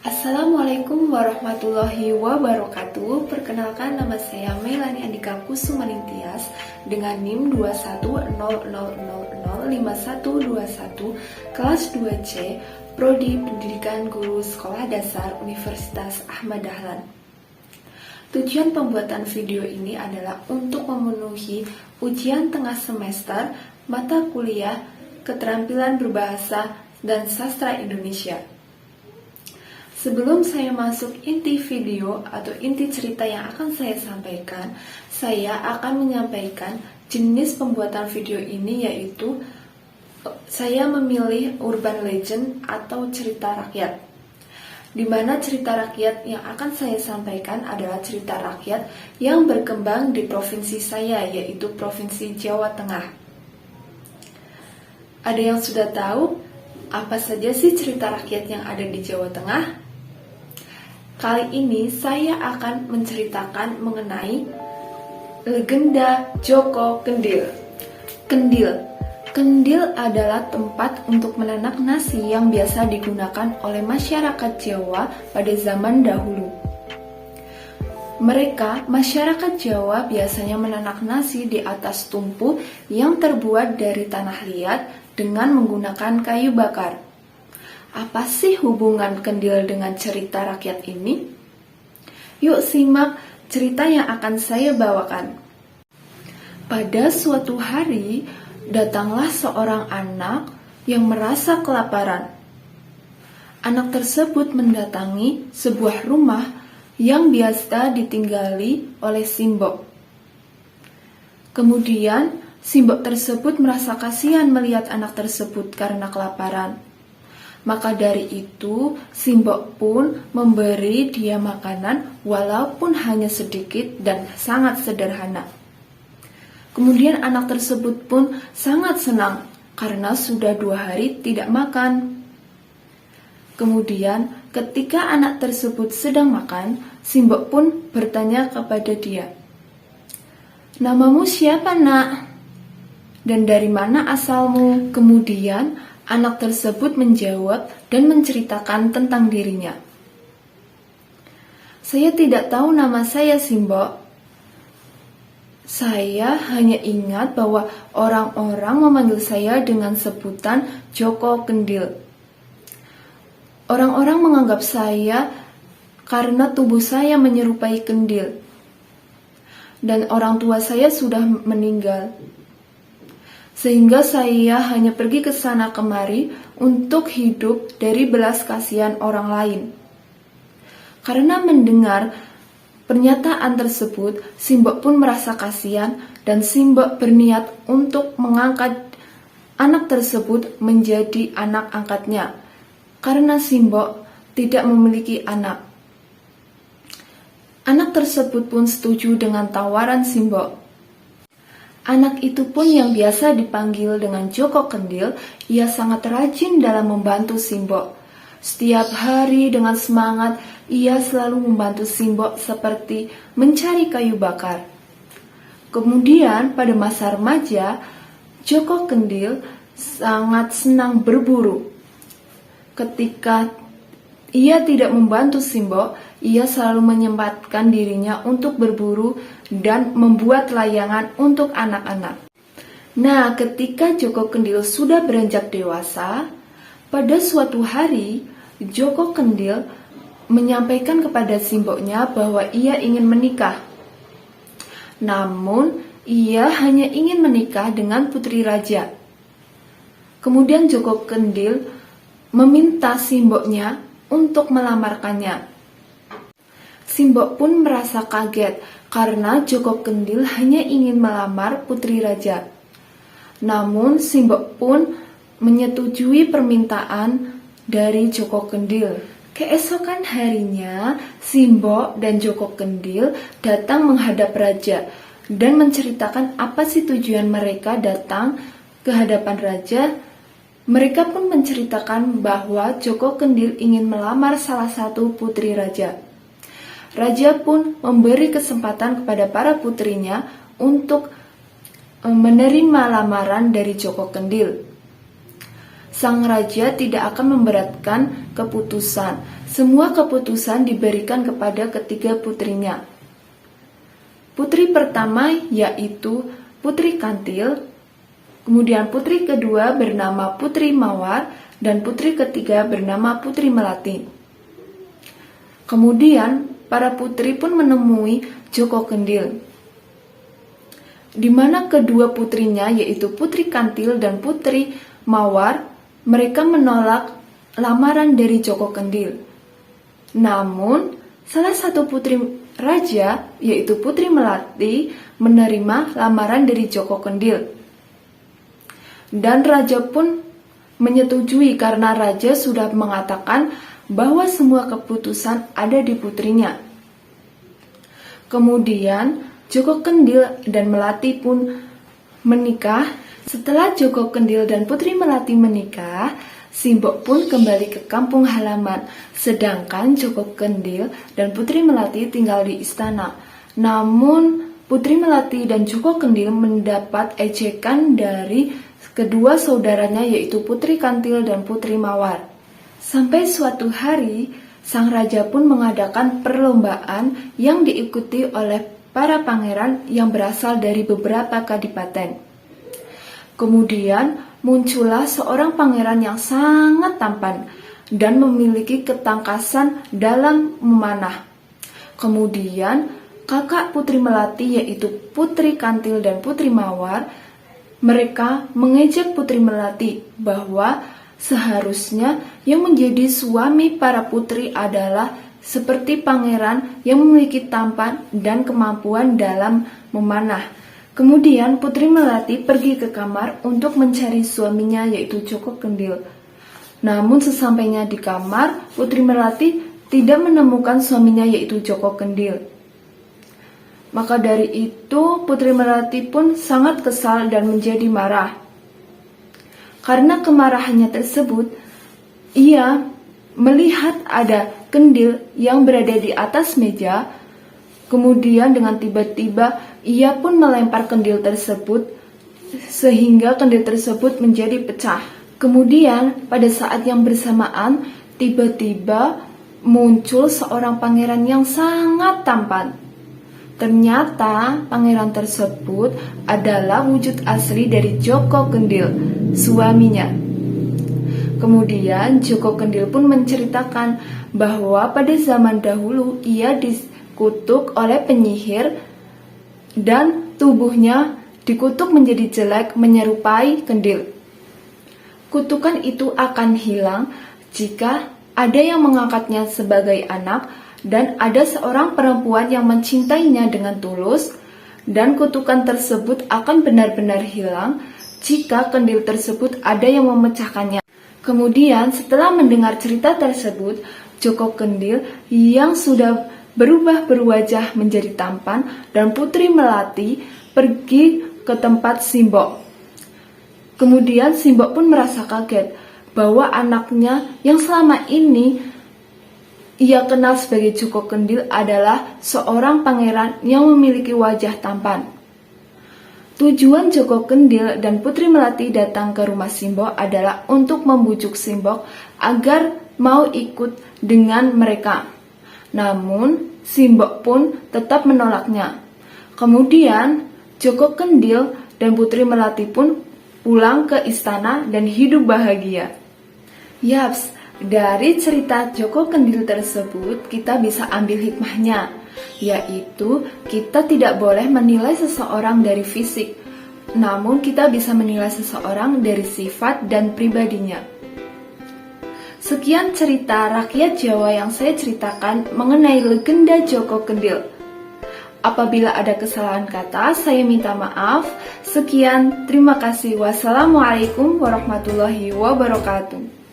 Assalamualaikum warahmatullahi wabarakatuh. Perkenalkan, nama saya Melani Andika Kusumaningtyas dengan NIM 2100005121 kelas 2C, Prodi Pendidikan Guru Sekolah Dasar Universitas Ahmad Dahlan. Tujuan pembuatan video ini adalah untuk memenuhi ujian tengah semester mata kuliah Keterampilan Berbahasa dan Sastra Indonesia. Sebelum saya masuk inti video atau inti cerita yang akan saya sampaikan, saya akan menyampaikan jenis pembuatan video ini, yaitu saya memilih urban legend atau cerita rakyat. Di mana cerita rakyat yang akan saya sampaikan adalah cerita rakyat yang berkembang di provinsi saya, yaitu Provinsi Jawa Tengah. Ada yang sudah tahu apa saja sih cerita rakyat yang ada di Jawa Tengah? Kali ini saya akan menceritakan mengenai legenda Joko Kendil. Kendil emalah tempat untuk menanak nasi yang biasa digunakan oleh masyarakat Jawa pada zaman dahulu. Masyarakat Jawa biasanya menanak nasi di atas tumpu yang terbuat dari tanah liat dengan menggunakan kayu bakar. Apa sih hubungan kendil dengan cerita rakyat ini? Yuk simak cerita yang akan saya bawakan. Pada suatu hari, datanglah seorang anak yang merasa kelaparan. Anak tersebut mendatangi sebuah rumah yang biasa ditinggali oleh Simbok. Kemudian, Simbok tersebut merasa kasihan melihat anak tersebut karena kelaparan. Maka dari itu, Simbok pun memberi dia makanan walaupun hanya sedikit dan sangat sederhana. Kemudian anak tersebut pun sangat senang karena sudah 2 hari tidak makan. Kemudian ketika anak tersebut sedang makan, Simbok pun bertanya kepada dia, "Namamu siapa, Nak? Dan dari mana asalmu?" Kemudian anak tersebut menjawab dan menceritakan tentang dirinya. "Saya tidak tahu nama saya, Simbok. Saya hanya ingat bahwa orang-orang memanggil saya dengan sebutan Joko Kendil. Orang-orang menganggap saya karena tubuh saya menyerupai kendil. Dan orang tua saya sudah meninggal. Sehingga saya hanya pergi ke sana kemari untuk hidup dari belas kasihan orang lain." Karena mendengar pernyataan tersebut, Simbok pun merasa kasihan dan Simbok berniat untuk mengangkat anak tersebut menjadi anak angkatnya. Karena Simbok tidak memiliki anak. Anak tersebut pun setuju dengan tawaran Simbok. Anak itu pun yang biasa dipanggil dengan Joko Kendil, ia sangat rajin dalam membantu Simbok. Setiap hari dengan semangat, ia selalu membantu Simbok seperti mencari kayu bakar. Kemudian pada masa remaja, Joko Kendil sangat senang berburu. Ketika ia tidak membantu Simbok, ia selalu menyempatkan dirinya untuk berburu dan membuat layangan untuk anak-anak. Nah, ketika Joko Kendil sudah beranjak dewasa, pada suatu hari Joko Kendil menyampaikan kepada Simboknya bahwa ia ingin menikah. Namun, ia hanya ingin menikah dengan putri raja. Kemudian Joko Kendil meminta Simboknya untuk melamarkannya. Simbok pun merasa kaget karena Joko Kendil hanya ingin melamar putri raja. Namun Simbok pun menyetujui permintaan dari Joko Kendil. Keesokan harinya, Simbok dan Joko Kendil datang menghadap raja dan menceritakan apa sih tujuan mereka datang ke hadapan raja. Mereka pun menceritakan bahwa Joko Kendil ingin melamar salah satu putri raja. Raja pun memberi kesempatan kepada para putrinya untuk menerima lamaran dari Joko Kendil. sang raja tidak akan memberatkan keputusan. Semua keputusan diberikan kepada ketiga putrinya. Putri pertama yaitu Putri Kantil, kemudian putri kedua bernama Putri Mawar, dan putri ketiga bernama Putri Melati. Kemudian para putri pun menemui Joko Kendil, di mana kedua putrinya yaitu Putri Kantil dan Putri Mawar, mereka menolak lamaran dari Joko Kendil. Namun, salah satu putri raja yaitu Putri Melati menerima lamaran dari Joko Kendil. Dan raja pun menyetujui karena raja sudah mengatakan bahwa semua keputusan ada di putrinya. Kemudian Joko Kendil dan Melati pun menikah. Setelah Joko Kendil dan Putri Melati menikah, Simbok pun kembali ke kampung halaman, sedangkan Joko Kendil dan Putri Melati tinggal di istana. Namun, Putri Melati dan Joko Kendil mendapat ejekan dari kedua saudaranya yaitu Putri Kantil dan Putri Mawar. Sampai suatu hari, sang raja pun mengadakan perlombaan yang diikuti oleh para pangeran yang berasal dari beberapa kadipaten. Kemudian muncullah seorang pangeran yang sangat tampan dan memiliki ketangkasan dalam memanah. Kemudian kakak Putri Melati yaitu Putri Kantil dan Putri Mawar, mereka mengejek Putri Melati bahwa seharusnya yang menjadi suami para putri adalah seperti pangeran yang memiliki tampan dan kemampuan dalam memanah. Kemudian Putri Melati pergi ke kamar untuk mencari suaminya yaitu Joko Kendil. Namun sesampainya di kamar, Putri Melati tidak menemukan suaminya yaitu Joko Kendil. Maka dari itu Putri Melati pun sangat kesal dan menjadi marah. Karena kemarahannya tersebut, ia melihat ada kendil yang berada di atas meja. Kemudian dengan tiba-tiba ia pun melempar kendil tersebut sehingga kendil tersebut menjadi pecah. Kemudian pada saat yang bersamaan tiba-tiba muncul seorang pangeran yang sangat tampan. Ternyata pangeran tersebut adalah wujud asli dari Joko Kendil, suaminya. Kemudian Joko Kendil pun menceritakan bahwa pada zaman dahulu ia dikutuk oleh penyihir dan tubuhnya dikutuk menjadi jelek menyerupai kendil. Kutukan itu akan hilang jika ada yang mengangkatnya sebagai anak dan ada seorang perempuan yang mencintainya dengan tulus, dan kutukan tersebut akan benar-benar hilang jika kendil tersebut ada yang memecahkannya. Kemudian setelah mendengar cerita tersebut, Joko Kendil yang sudah berubah berwajah menjadi tampan dan Putri Melati pergi ke tempat Simbok. Kemudian Simbok pun merasa kaget bahwa anaknya yang selama ini ia kenal sebagai Joko Kendil adalah seorang pangeran yang memiliki wajah tampan. Tujuan Joko Kendil dan Putri Melati datang ke rumah Simbok adalah untuk membujuk Simbok agar mau ikut dengan mereka. Namun, Simbok pun tetap menolaknya. Kemudian, Joko Kendil dan Putri Melati pun pulang ke istana dan hidup bahagia. Yaps, dari cerita Joko Kendil tersebut kita bisa ambil hikmahnya, yaitu kita tidak boleh menilai seseorang dari fisik, namun kita bisa menilai seseorang dari sifat dan pribadinya. Sekian cerita rakyat Jawa yang saya ceritakan mengenai legenda Joko Kendil. Apabila ada kesalahan kata, saya minta maaf. Sekian, terima kasih. Wassalamualaikum warahmatullahi wabarakatuh.